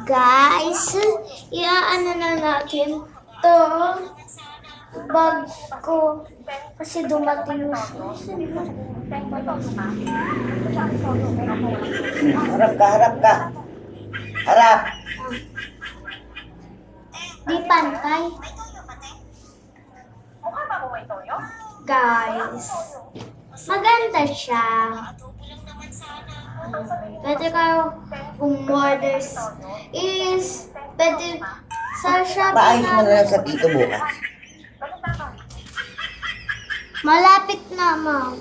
Guys, iaano na natin to bag ko kasi dumating yung Harap ka, harap ka. Harap. di pantay. Guys, maganda siya. Pwede kayo umorders is pwede sa Shopee Paayos mo na na lang sa tito bukas. malapit na, ma'am.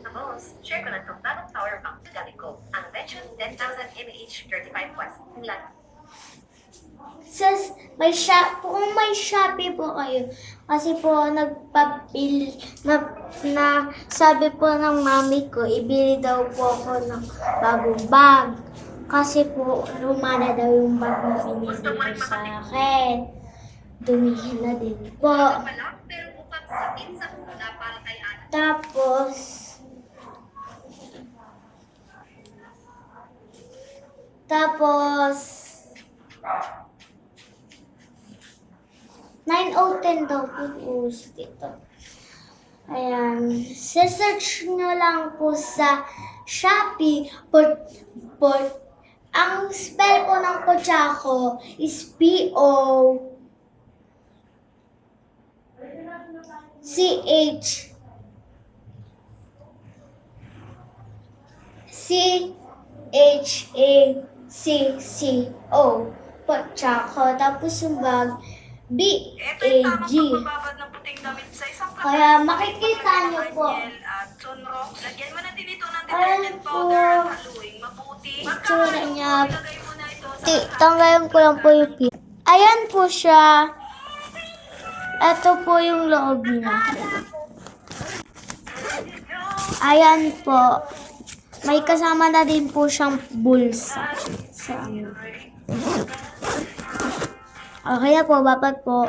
Tapos, share ko lang itong bagong power bank gamit ko. Ang Vectron 10,000 mAh 35 watts. Kung may Shopee po kayo, kasi po nagpabil na sabi po ng mami ko, ibili daw po ako ng bagong bag. Kasi po, lumana daw yung bag na pinili ko sa akin. Dumihin na din po. Pero mukhang sakit sa mula para kay Ana. Tapos, 9 o 10 daw po post dito. Ayan. Search nyo lang po sa Shopee. Ang spell po ng Pochako is Pochacco. Pochako. Tapos yung bag, Ito yung tamang BAG. pagbababad ng puting damit sa isang Kaya makikita niyo po. at sunrock. Lagyan mo na din ito ng Ayan detergent po. powder. Haluin mabuti. Itsura niya. Ilagay mo na ito sa Tanggalin ko lang po yung pin. Ayan po siya. Ito po yung loob niya. Ayan po. May kasama na din po siyang bulsa. Sa ano. Okay na po, bapat po.